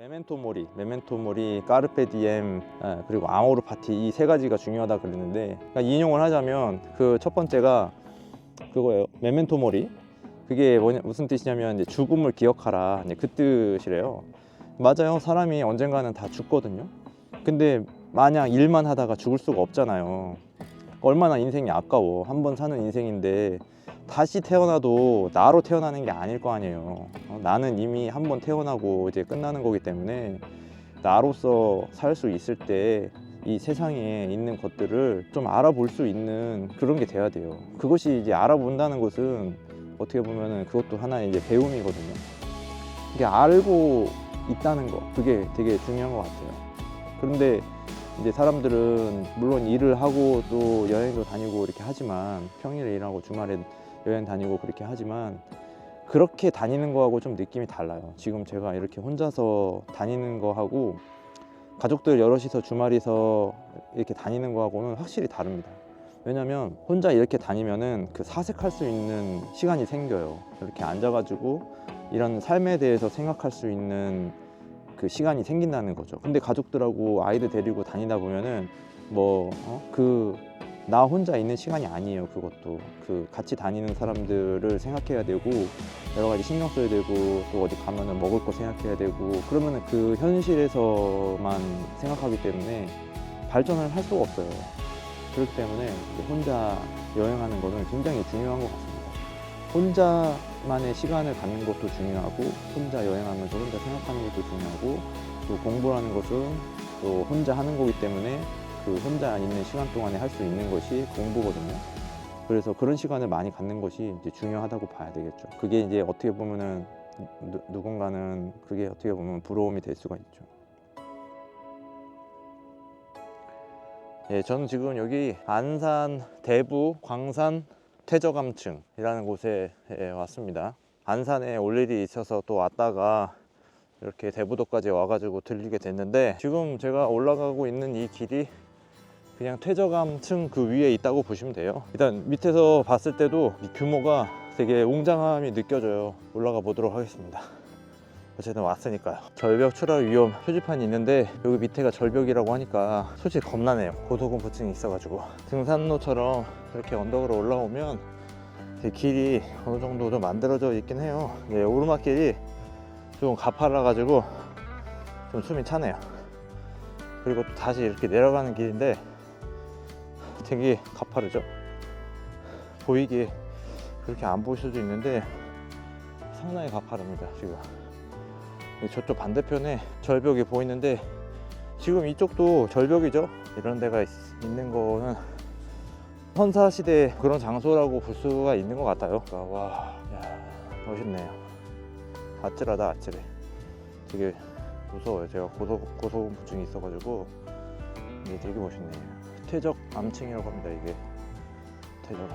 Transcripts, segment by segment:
메멘토 모리, 까르페 디엠, 그리고 아모르 파티, 이 세 가지가 중요하다 그랬는데, 그러니까 인용을 하자면 그 첫 번째가 그거예요. 메멘토 모리. 그게 무슨 뜻이냐면 이제 죽음을 기억하라, 이제 그 뜻이래요. 맞아요. 사람이 언젠가는 다 죽거든요. 근데 마냥 일만 하다가 죽을 수가 없잖아요. 얼마나 인생이 아까워. 한 번 사는 인생인데 다시 태어나도 나로 태어나는 게 아닐 거 아니에요. 나는 이미 한 번 태어나고 이제 끝나는 거기 때문에 나로서 살 수 있을 때 이 세상에 있는 것들을 좀 알아볼 수 있는 그런 게 돼야 돼요. 그것이 이제 알아본다는 것은 어떻게 보면은 그것도 하나의 이제 배움이거든요. 이게 알고 있다는 거, 그게 되게 중요한 것 같아요. 그런데 이제 사람들은 물론 일을 하고 또 여행도 다니고 이렇게 하지만, 평일에 일하고 주말에 여행 다니고 그렇게 하지만, 그렇게 다니는 거하고 좀 느낌이 달라요. 지금 제가 이렇게 혼자서 다니는 거하고 가족들 여럿이서 주말이서 이렇게 다니는 거하고는 확실히 다릅니다. 왜냐면 혼자 이렇게 다니면은 그 사색할 수 있는 시간이 생겨요. 이렇게 앉아가지고 이런 삶에 대해서 생각할 수 있는 그 시간이 생긴다는 거죠. 근데 가족들하고 아이들 데리고 다니다 보면은 나 혼자 있는 시간이 아니에요. 그것도 그 같이 다니는 사람들을 생각해야 되고, 여러 가지 신경 써야 되고, 또 어디 가면은 먹을 거 생각해야 되고, 그러면은 그 현실에서만 생각하기 때문에 발전을 할 수가 없어요. 그렇기 때문에 혼자 여행하는 거는 굉장히 중요한 것 같습니다. 혼자만의 시간을 갖는 것도 중요하고, 혼자 여행하면서 혼자 생각하는 것도 중요하고, 또 공부라는 것은 또 혼자 하는 거기 때문에 그 혼자 있는 시간 동안에 할 수 있는 것이 공부거든요. 그래서 그런 시간을 많이 갖는 것이 이제 중요하다고 봐야 되겠죠. 그게 이제 어떻게 보면은 누군가는 그게 어떻게 보면 부러움이 될 수가 있죠. 예, 저는 지금 여기 안산 대부 광산 퇴저감층이라는 곳에 왔습니다. 안산에 올 일이 있어서 또 왔다가 이렇게 대부도까지 와가지고 들리게 됐는데, 지금 제가 올라가고 있는 이 길이 그냥 퇴저감층 그 위에 있다고 보시면 돼요. 일단 밑에서 봤을 때도 이 규모가 되게 웅장함이 느껴져요. 올라가 보도록 하겠습니다. 어쨌든 왔으니까요. 절벽 추락 위험 표지판이 있는데, 여기 밑에가 절벽이라고 하니까 솔직히 겁나네요. 고소공포증이 있어가지고. 등산로처럼 이렇게 언덕으로 올라오면 길이 어느 정도 좀 만들어져 있긴 해요. 네, 오르막길이 좀 가파라 가지고 좀 숨이 차네요. 그리고 또 다시 이렇게 내려가는 길인데 되게 가파르죠. 보이게 그렇게 안 보일 수도 있는데 상당히 가파릅니다. 지금 저쪽 반대편에 절벽이 보이는데, 지금 이쪽도 절벽이죠. 이런 데가 있는 거는 선사시대 그런 장소라고 볼 수가 있는 것 같아요. 와, 야, 멋있네요. 아찔하다, 아찔해. 되게 무서워요. 제가 고소공포증이 있어가지고 이게 되게 멋있네요. 퇴적암층이라고 합니다. 이게 퇴적암.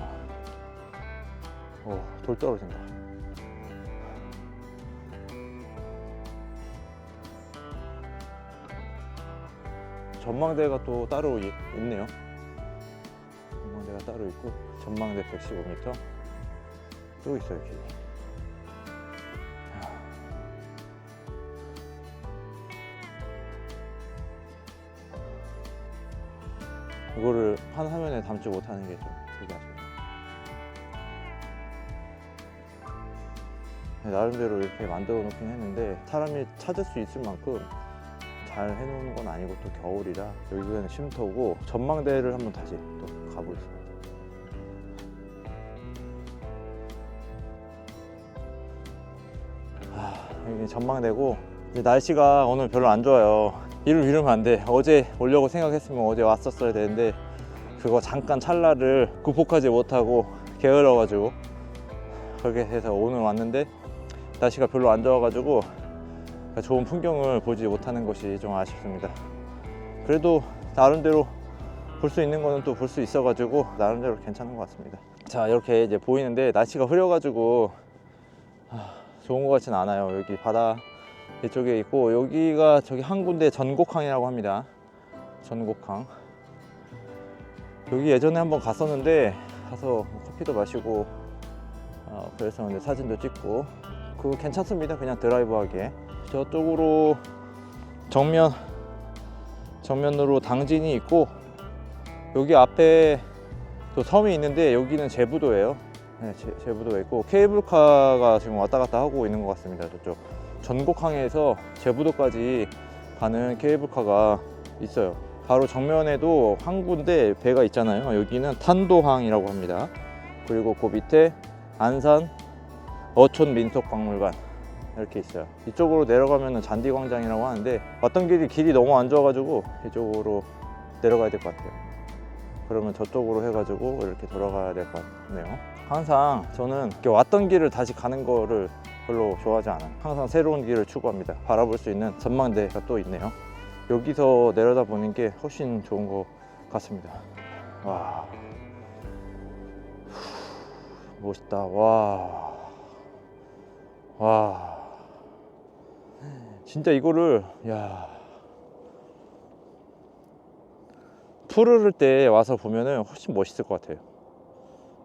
돌 떨어진다. 전망대가 또 따로 있네요. 전망대가 따로 있고, 전망대 115m 또 있어요. 길이. 이거를 한 화면에 담지 못하는 게 좀 되게 아쉽네요. 나름대로 이렇게 만들어 놓긴 했는데, 사람이 찾을 수 있을 만큼 잘 해놓은 건 아니고, 또 겨울이라 여기는 쉼터고, 전망대를 한번 다시 또 가보겠습니다. 여기 전망대고, 이제 날씨가 오늘 별로 안 좋아요. 이를 이러면 안 돼. 어제 오려고 생각했으면 어제 왔었어야 되는데, 그거 잠깐 찰나를 극복하지 못하고 게을러가지고 그렇게 해서 오늘 왔는데, 날씨가 별로 안 좋아가지고 좋은 풍경을 보지 못하는 것이 좀 아쉽습니다. 그래도 나름대로 볼 수 있는 거는 또 볼 수 있어가지고 나름대로 괜찮은 것 같습니다. 자, 이렇게 이제 보이는데 날씨가 흐려가지고 좋은 것 같진 않아요. 여기 바다 이쪽에 있고, 여기가 저기 한 군데 전곡항이라고 합니다. 전곡항. 여기 예전에 한번 갔었는데, 가서 커피도 마시고 그래서 사진도 찍고, 그거 괜찮습니다. 그냥 드라이브 하기에. 저쪽으로 정면으로 당진이 있고, 여기 앞에 또 섬이 있는데 여기는 제부도예요. 네, 제부도에 있고 케이블카가 지금 왔다 갔다 하고 있는 것 같습니다. 저쪽 전곡항에서 제부도까지 가는 케이블카가 있어요. 바로 정면에도 항구인데 배가 있잖아요. 여기는 탄도항이라고 합니다. 그리고 그 밑에 안산 어촌민속박물관 이렇게 있어요. 이쪽으로 내려가면 잔디광장이라고 하는데, 왔던 길이 너무 안 좋아가지고 이쪽으로 내려가야 될 것 같아요. 그러면 저쪽으로 해가지고 이렇게 돌아가야 될 것 같네요. 항상 저는 이렇게 왔던 길을 다시 가는 거를 별로 좋아하지 않아요. 항상 새로운 길을 추구합니다. 바라볼 수 있는 전망대가 또 있네요. 여기서 내려다 보는 게 훨씬 좋은 것 같습니다. 와, 멋있다. 와, 진짜 이거를, 야, 푸르를 때 와서 보면은 훨씬 멋있을 것 같아요.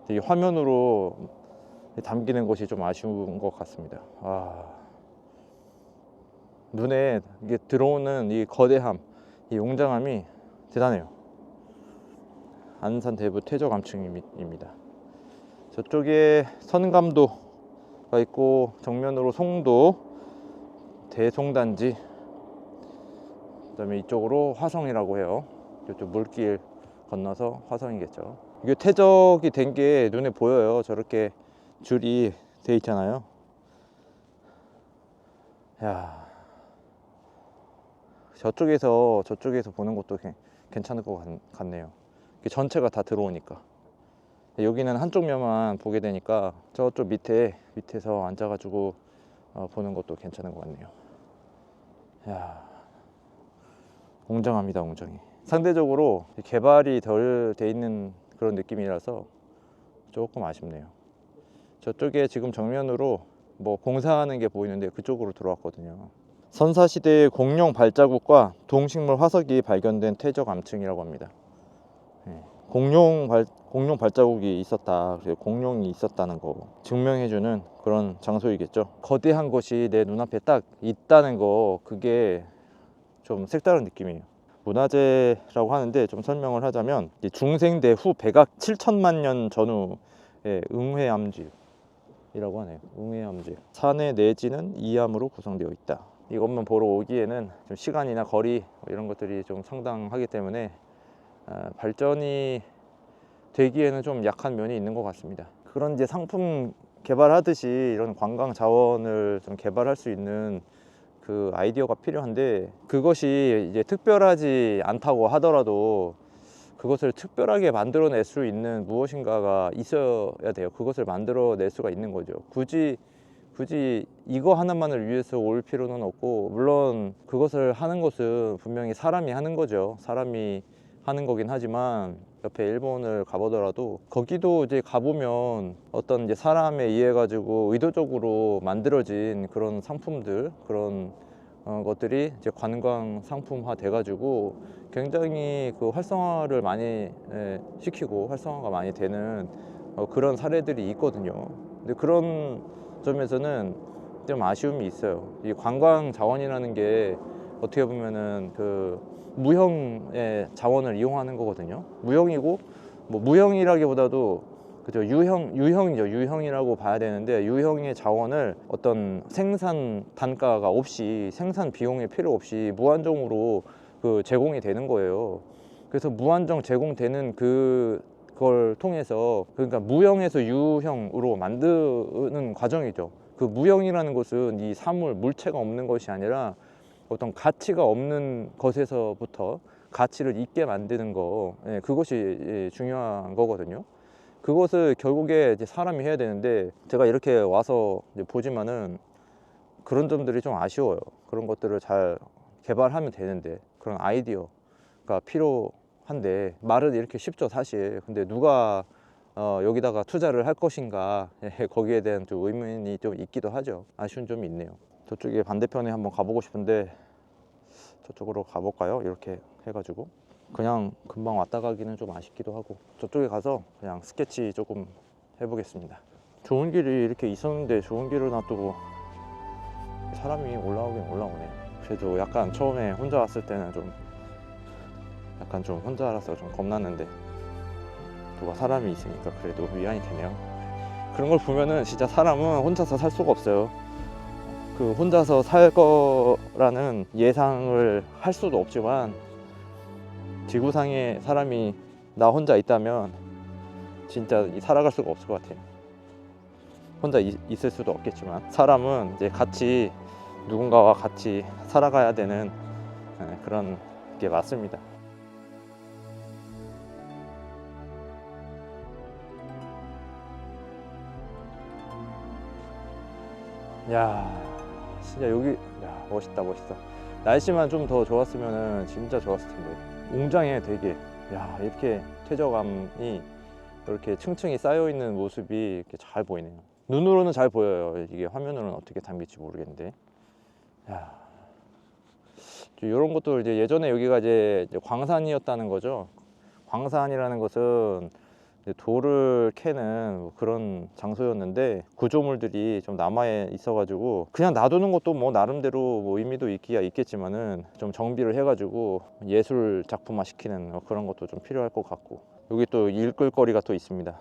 이 화면으로 담기는 것이 좀 아쉬운 것 같습니다. 눈에 이게 들어오는 이 거대함, 이 웅장함이 대단해요. 안산 대부 퇴저감층입니다. 저쪽에 선감도가 있고, 정면으로 송도, 대송단지, 그다음에 이쪽으로 화성이라고 해요. 이쪽 물길 건너서 화성이겠죠. 이게 퇴적이 된 게 눈에 보여요. 저렇게 줄이 돼 있잖아요. 야, 저쪽에서 보는 것도 괜찮을 것 같네요. 전체가 다 들어오니까. 여기는 한쪽 면만 보게 되니까 저쪽 밑에서 앉아가지고 보는 것도 괜찮은 것 같네요. 야, 웅장합니다, 웅장해. 상대적으로 개발이 덜 돼 있는 그런 느낌이라서 조금 아쉽네요. 저쪽에 지금 정면으로 뭐 공사하는 게 보이는데 그쪽으로 들어왔거든요. 선사시대의 공룡 발자국과 동식물 화석이 발견된 퇴적암층이라고 합니다. 공룡 발자국이 있었다. 그래서 공룡이 있었다는 거 증명해주는 그런 장소이겠죠. 거대한 것이 내 눈앞에 딱 있다는 거, 그게 좀 색다른 느낌이에요. 문화재라고 하는데, 좀 설명을 하자면 중생대 후 백악 7천만 년 전후의 응회암질이라고 하네요. 응회암질. 산의 내지는 이암으로 구성되어 있다. 이것만 보러 오기에는 좀 시간이나 거리 이런 것들이 좀 상당하기 때문에 발전이 되기에는 좀 약한 면이 있는 것 같습니다. 그런 이제 상품 개발하듯이 이런 관광 자원을 좀 개발할 수 있는 그 아이디어가 필요한데, 그것이 이제 특별하지 않다고 하더라도 그것을 특별하게 만들어낼 수 있는 무엇인가가 있어야 돼요. 그것을 만들어낼 수가 있는 거죠. 굳이 이거 하나만을 위해서 올 필요는 없고, 물론 그것을 하는 것은 분명히 사람이 하는 거죠. 사람이 하는 거긴 하지만, 옆에 일본을 가보더라도 거기도 이제 가보면 어떤 이제 사람에 의해 가지고 의도적으로 만들어진 그런 상품들, 그런 것들이 이제 관광 상품화 돼 가지고 굉장히 그 활성화를 많이 시키고 활성화가 많이 되는 그런 사례들이 있거든요. 근데 그런 점에서는 좀 아쉬움이 있어요. 이 관광 자원이라는 게 어떻게 보면은 그 무형의 자원을 이용하는 거거든요. 무형이고, 뭐 무형이라기보다도 그죠, 유형이죠. 유형이라고 봐야 되는데, 유형의 자원을 어떤 생산 단가가 없이, 생산 비용이 필요 없이 무한정으로 그 제공이 되는 거예요. 그래서 무한정 제공되는 그걸 통해서, 그러니까 무형에서 유형으로 만드는 과정이죠. 그 무형이라는 것은 이 사물, 물체가 없는 것이 아니라 어떤 가치가 없는 것에서부터 가치를 있게 만드는 거, 그것이 중요한 거거든요. 그것을 결국에 이제 사람이 해야 되는데, 제가 이렇게 와서 이제 보지만은 그런 점들이 좀 아쉬워요. 그런 것들을 잘 개발하면 되는데, 그런 아이디어가 필요한데, 말은 이렇게 쉽죠, 사실. 근데 누가 여기다가 투자를 할 것인가, 거기에 대한 좀 의문이 좀 있기도 하죠. 아쉬운 점이 있네요. 저쪽에 반대편에 한번 가보고 싶은데, 저쪽으로 가볼까요? 이렇게 해가지고 그냥 금방 왔다 가기는 좀 아쉽기도 하고, 저쪽에 가서 그냥 스케치 조금 해보겠습니다. 좋은 길이 이렇게 있었는데 좋은 길을 놔두고 사람이 올라오긴 올라오네. 그래도 약간 처음에 혼자 왔을 때는 좀 약간 좀 혼자라서 좀 겁났는데 누가 사람이 있으니까 그래도 위안이 되네요. 그런 걸 보면은 진짜 사람은 혼자서 살 수가 없어요. 그 혼자서 살 거라는 예상을 할 수도 없지만 지구상에 사람이 나 혼자 있다면 진짜 살아갈 수가 없을 것 같아요. 혼자 있을 수도 없겠지만 사람은 이제 같이 누군가와 같이 살아가야 되는 그런 게 맞습니다. 야, 진짜 여기 야, 멋있다. 날씨만 좀 더 좋았으면 진짜 좋았을 텐데. 웅장해 되게. 야, 이렇게 퇴적암이 이렇게 층층이 쌓여 있는 모습이 이렇게 잘 보이네요. 눈으로는 잘 보여요. 이게 화면으로는 어떻게 담길지 모르겠는데. 야, 이런 것도 이제 예전에 여기가 이제 광산이었다는 거죠. 광산이라는 것은 돌을 캐는 뭐 그런 장소였는데 구조물들이 좀 남아 있어가지고 그냥 놔두는 것도 뭐 나름대로 뭐 의미도 있기야 있겠지만은 좀 정비를 해가지고 예술 작품화 시키는 뭐 그런 것도 좀 필요할 것 같고. 여기 또 읽을거리가 또 있습니다.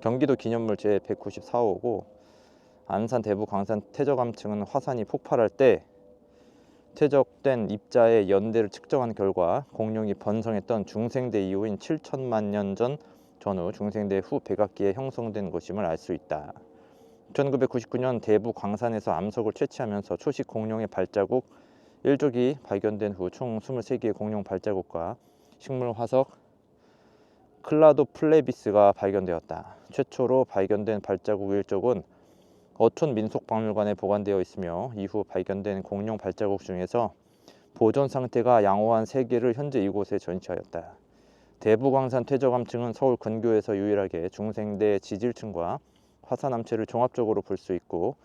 경기도 기념물 제 194호고 안산 대부 광산 퇴적암층은 화산이 폭발할 때 퇴적된 입자의 연대를 측정한 결과 공룡이 번성했던 중생대 이후인 7천만 년 전 전후 중생대 후 백악기에 형성된 것임을 알 수 있다. 1999년 대부 광산에서 암석을 채취하면서 초식 공룡의 발자국 1족이 발견된 후 총 23개의 공룡 발자국과 식물 화석 클라도 플레비스가 발견되었다. 최초로 발견된 발자국 1족은 어촌 민속박물관에 보관되어 있으며 이후 발견된 공룡 발자국 중에서 보존 상태가 양호한 3개를 현재 이곳에 전시하였다. 대부광산 퇴적암층은 서울 근교에서 유일하게 중생대 지질층과 화산암체를 종합적으로 볼 수 있고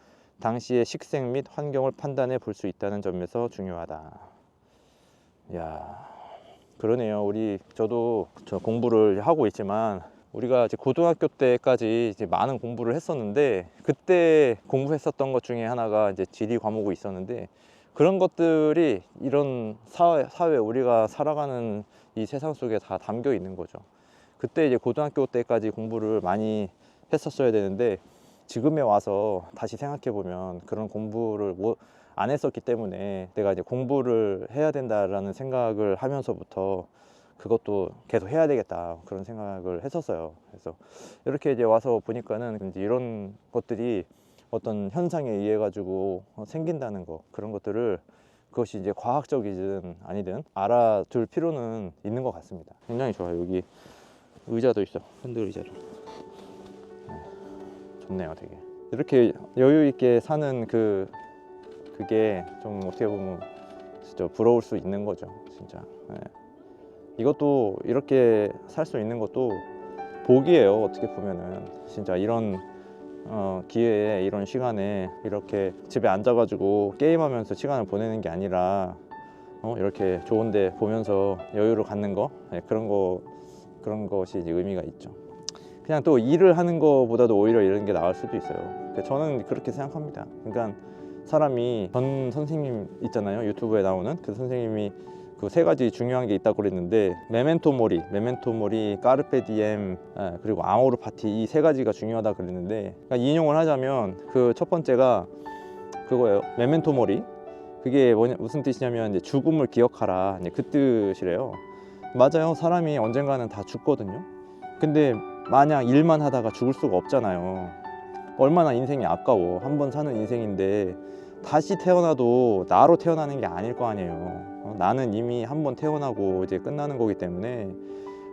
당시의 식생 및 환경을 판단해 볼 수 있다는 점에서 중요하다. 이야, 그러네요. 저도 공부를 하고 있지만 우리가 이제 고등학교 때까지 이제 많은 공부를 했었는데 그때 공부했었던 것 중에 하나가 이제 지리 과목이 있었는데 그런 것들이 이런 사회 우리가 살아가는 이 세상 속에 다 담겨 있는 거죠. 그때 이제 고등학교 때까지 공부를 많이 했었어야 되는데 지금에 와서 다시 생각해 보면 그런 공부를 안 했었기 때문에 내가 이제 공부를 해야 된다라는 생각을 하면서부터 그것도 계속 해야 되겠다 그런 생각을 했었어요. 그래서 이렇게 이제 와서 보니까는 이제 이런 것들이 어떤 현상에 의해 가지고 생긴다는 거, 그런 것들을 그것이 이제 과학적이든 아니든 알아둘 필요는 있는 것 같습니다. 굉장히 좋아요. 여기 의자도 있어. 핸들 의자도. 좋네요, 되게. 이렇게 여유 있게 사는 그게 좀 어떻게 보면 진짜 부러울 수 있는 거죠, 진짜. 네. 이것도 이렇게 살 수 있는 것도 복이에요. 어떻게 보면은 진짜 이런 기회에 이런 시간에 이렇게 집에 앉아가지고 게임하면서 시간을 보내는 게 아니라 이렇게 좋은데 보면서 여유를 갖는 거, 네, 그런 것이 이제 의미가 있죠. 그냥 또 일을 하는 것보다도 오히려 이런 게 나을 수도 있어요. 저는 그렇게 생각합니다. 그러니까 사람이 전 선생님 있잖아요. 유튜브에 나오는 그 선생님이 그 3가지 중요한 게 있다고 그랬는데 메멘토 모리, 까르페 디엠, 그리고 아모르 파티, 이 3가지가 중요하다 그랬는데, 그러니까 인용을 하자면 그 첫 번째가 그거예요. 메멘토 모리. 그게 무슨 뜻이냐면 이제 죽음을 기억하라, 이제 그 뜻이래요. 맞아요. 사람이 언젠가는 다 죽거든요. 근데 마냥 일만 하다가 죽을 수가 없잖아요. 얼마나 인생이 아까워. 한 번 사는 인생인데 다시 태어나도 나로 태어나는 게 아닐 거 아니에요. 나는 이미 한 번 태어나고 이제 끝나는 거기 때문에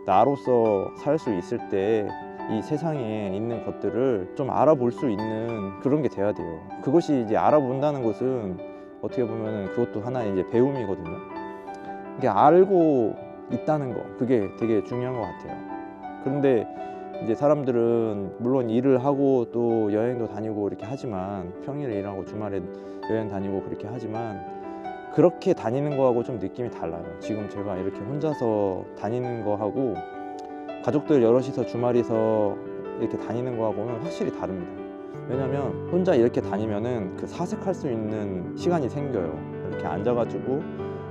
나로서 살 수 있을 때 이 세상에 있는 것들을 좀 알아볼 수 있는 그런 게 돼야 돼요. 그것이 이제 알아본다는 것은 어떻게 보면은 그것도 하나의 이제 배움이거든요. 이게 알고 있다는 거, 그게 되게 중요한 것 같아요. 그런데 이제 사람들은 물론 일을 하고 또 여행도 다니고 이렇게 하지만, 평일에 일하고 주말에 여행 다니고 그렇게 하지만 그렇게 다니는 거하고 좀 느낌이 달라요. 지금 제가 이렇게 혼자서 다니는 거하고 가족들 여럿이서 주말에서 이렇게 다니는 거하고는 확실히 다릅니다. 왜냐면 혼자 이렇게 다니면은 그 사색할 수 있는 시간이 생겨요. 이렇게 앉아가지고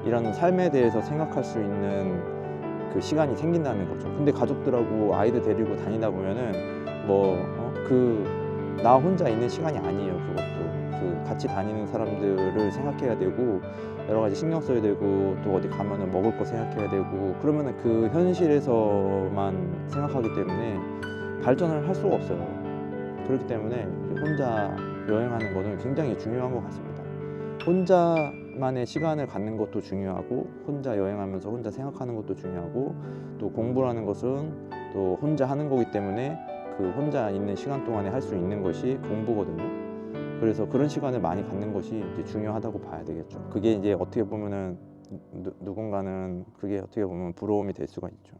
이런 삶에 대해서 생각할 수 있는 그 시간이 생긴다는 거죠. 근데 가족들하고 아이들 데리고 다니다 보면은 나 혼자 있는 시간이 아니에요. 그것도 그 같이 다니는 사람들을 생각해야 되고 여러 가지 신경 써야 되고 또 어디 가면은 먹을 거 생각해야 되고 그러면은 그 현실에서만 생각하기 때문에 발전을 할 수가 없어요. 그렇기 때문에 혼자 여행하는 거는 굉장히 중요한 것 같습니다. 혼자만의 시간을 갖는 것도 중요하고 혼자 여행하면서 혼자 생각하는 것도 중요하고 또 공부라는 것은 또 혼자 하는 거기 때문에 그 혼자 있는 시간 동안에 할 수 있는 것이 공부거든요. 그래서 그런 시간을 많이 갖는 것이 이제 중요하다고 봐야 되겠죠. 그게 이제 어떻게 보면은 누군가는 그게 어떻게 보면 부러움이 될 수가 있죠.